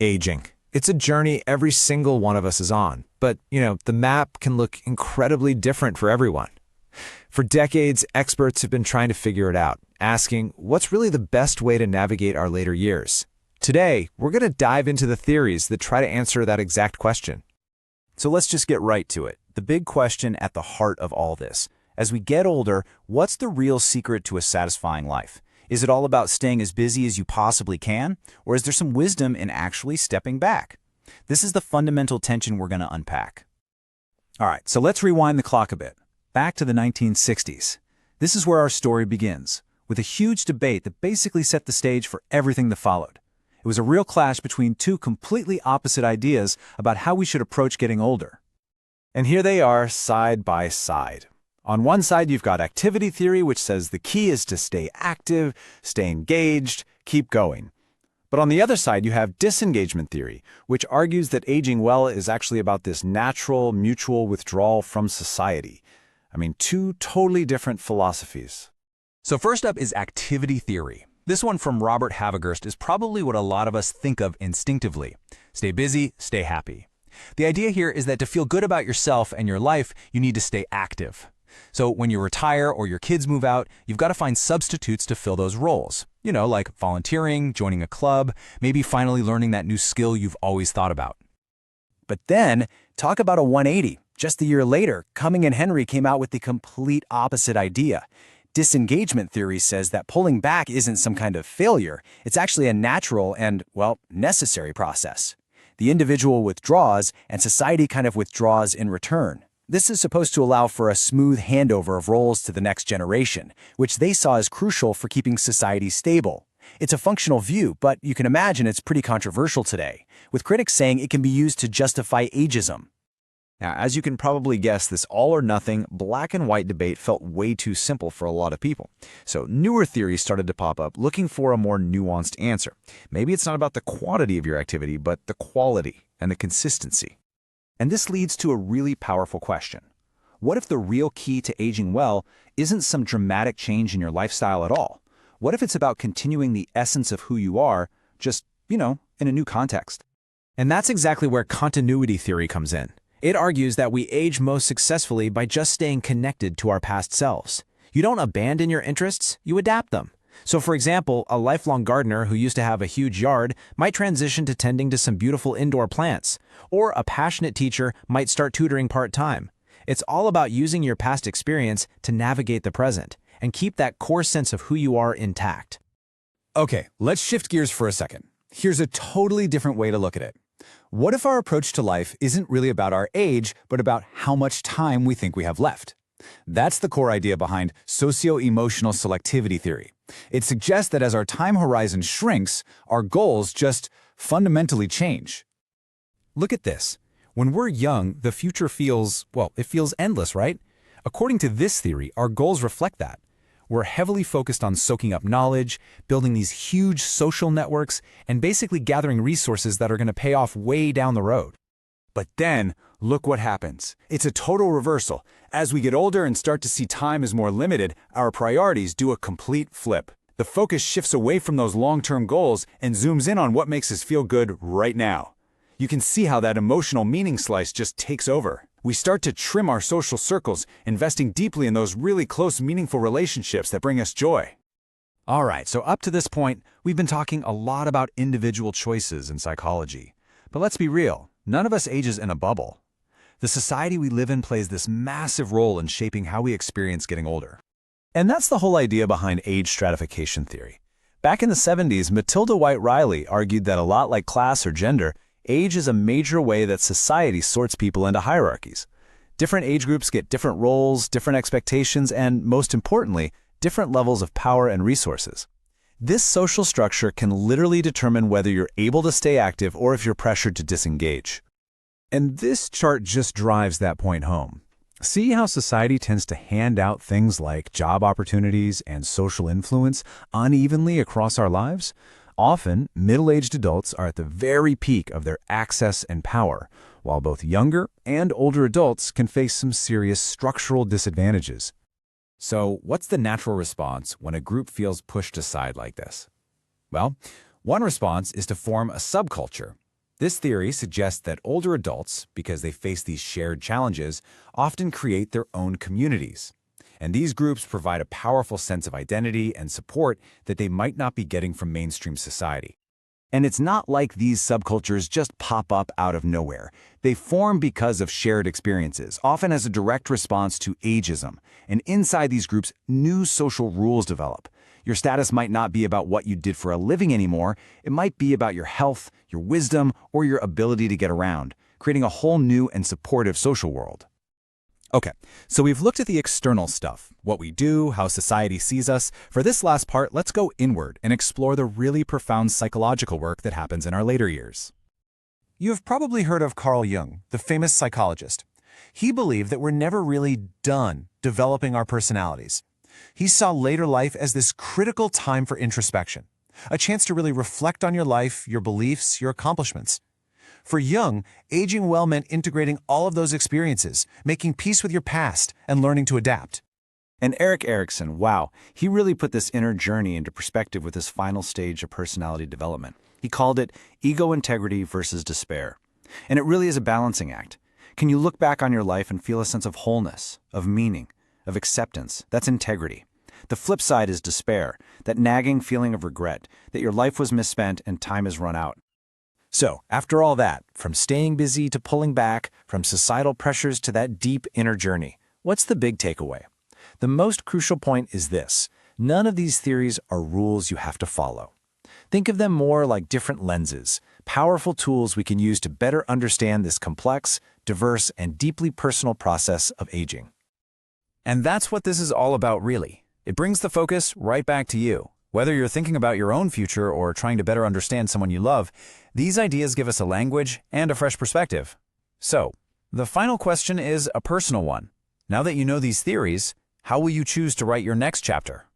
Aging. It's a journey every single one of us is on, but, the map can look incredibly different for everyone. For decades, experts have been trying to figure it out, asking what's really the best way to navigate our later years. Today, we're going to dive into the theories that try to answer that exact question. So let's just get right to it. The big question at the heart of all this. As we get older, what's the real secret to a satisfying life? Is it all about staying as busy as you possibly can? Or is there some wisdom in actually stepping back? This is the fundamental tension we're going to unpack. All right, so let's rewind the clock a bit. Back to the 1960s. This is where our story begins, with a huge debate that basically set the stage for everything that followed. It was a real clash between two completely opposite ideas about how we should approach getting older. And here they are, side by side. On one side, you've got activity theory, which says the key is to stay active, stay engaged, keep going. But on the other side, you have disengagement theory, which argues that aging well is actually about this natural, mutual withdrawal from society. Two totally different philosophies. So first up is activity theory. This one from Robert Havighurst is probably what a lot of us think of instinctively. Stay busy, stay happy. The idea here is that to feel good about yourself and your life, you need to stay active. So when you retire or your kids move out, you've got to find substitutes to fill those roles. Like volunteering, joining a club, maybe finally learning that new skill you've always thought about. But then, talk about a 180. Just a year later, Cumming and Henry came out with the complete opposite idea. Disengagement theory says that pulling back isn't some kind of failure. It's actually a natural and, necessary process. The individual withdraws, and society kind of withdraws in return. This is supposed to allow for a smooth handover of roles to the next generation, which they saw as crucial for keeping society stable. It's a functional view, but you can imagine it's pretty controversial today, with critics saying it can be used to justify ageism. Now, as you can probably guess, this all-or-nothing, black-and-white debate felt way too simple for a lot of people. So newer theories started to pop up, looking for a more nuanced answer. Maybe it's not about the quantity of your activity, but the quality and the consistency. And this leads to a really powerful question. What if the real key to aging well isn't some dramatic change in your lifestyle at all? What if it's about continuing the essence of who you are, just, in a new context? And that's exactly where continuity theory comes in. It argues that we age most successfully by just staying connected to our past selves. You don't abandon your interests, you adapt them. So for example, a lifelong gardener who used to have a huge yard might transition to tending to some beautiful indoor plants, or a passionate teacher might start tutoring part-time. It's all about using your past experience to navigate the present and keep that core sense of who you are intact. Okay, let's shift gears for a second. Here's a totally different way to look at it. What if our approach to life isn't really about our age, but about how much time we think we have left? That's the core idea behind socio-emotional selectivity theory. It suggests that as our time horizon shrinks, our goals just fundamentally change. Look at this. When we're young, the future feels endless, right? According to this theory, our goals reflect that. We're heavily focused on soaking up knowledge, building these huge social networks, and basically gathering resources that are going to pay off way down the road. But then, look what happens. It's a total reversal. As we get older and start to see time as more limited, our priorities do a complete flip. The focus shifts away from those long-term goals and zooms in on what makes us feel good right now. You can see how that emotional meaning slice just takes over. We start to trim our social circles, investing deeply in those really close, meaningful relationships that bring us joy. All right, so up to this point, we've been talking a lot about individual choices in psychology. But let's be real, none of us ages in a bubble. The society we live in plays this massive role in shaping how we experience getting older. And that's the whole idea behind age stratification theory. Back in the 70s, Matilda White Riley argued that a lot like class or gender, age is a major way that society sorts people into hierarchies. Different age groups get different roles, different expectations, and, most importantly, different levels of power and resources. This social structure can literally determine whether you're able to stay active or if you're pressured to disengage. And this chart just drives that point home. See how society tends to hand out things like job opportunities and social influence unevenly across our lives? Often, middle-aged adults are at the very peak of their access and power, while both younger and older adults can face some serious structural disadvantages. So, what's the natural response when a group feels pushed aside like this? Well, one response is to form a subculture. This theory suggests that older adults, because they face these shared challenges, often create their own communities. And these groups provide a powerful sense of identity and support that they might not be getting from mainstream society. And it's not like these subcultures just pop up out of nowhere. They form because of shared experiences, often as a direct response to ageism. And inside these groups, new social rules develop. Your status might not be about what you did for a living anymore. It might be about your health, your wisdom, or your ability to get around, creating a whole new and supportive social world. Okay, so we've looked at the external stuff, what we do, how society sees us. For this last part, let's go inward and explore the really profound psychological work that happens in our later years. You have probably heard of Carl Jung, the famous psychologist. He believed that we're never really done developing our personalities. He saw later life as this critical time for introspection, a chance to really reflect on your life, your beliefs, your accomplishments. For Jung, aging well meant integrating all of those experiences, making peace with your past, and learning to adapt. And Erik Erikson, wow, he really put this inner journey into perspective with his final stage of personality development. He called it ego integrity versus despair. And it really is a balancing act. Can you look back on your life and feel a sense of wholeness, of meaning, of acceptance? That's integrity. The flip side is despair, that nagging feeling of regret, that your life was misspent and time has run out. So, after all that, from staying busy to pulling back, from societal pressures to that deep inner journey, what's the big takeaway? The most crucial point is this: none of these theories are rules you have to follow. Think of them more like different lenses, powerful tools we can use to better understand this complex, diverse, and deeply personal process of aging. And that's what this is all about, really. It brings the focus right back to you. Whether you're thinking about your own future or trying to better understand someone you love, these ideas give us a language and a fresh perspective. So, the final question is a personal one. Now that you know these theories, how will you choose to write your next chapter?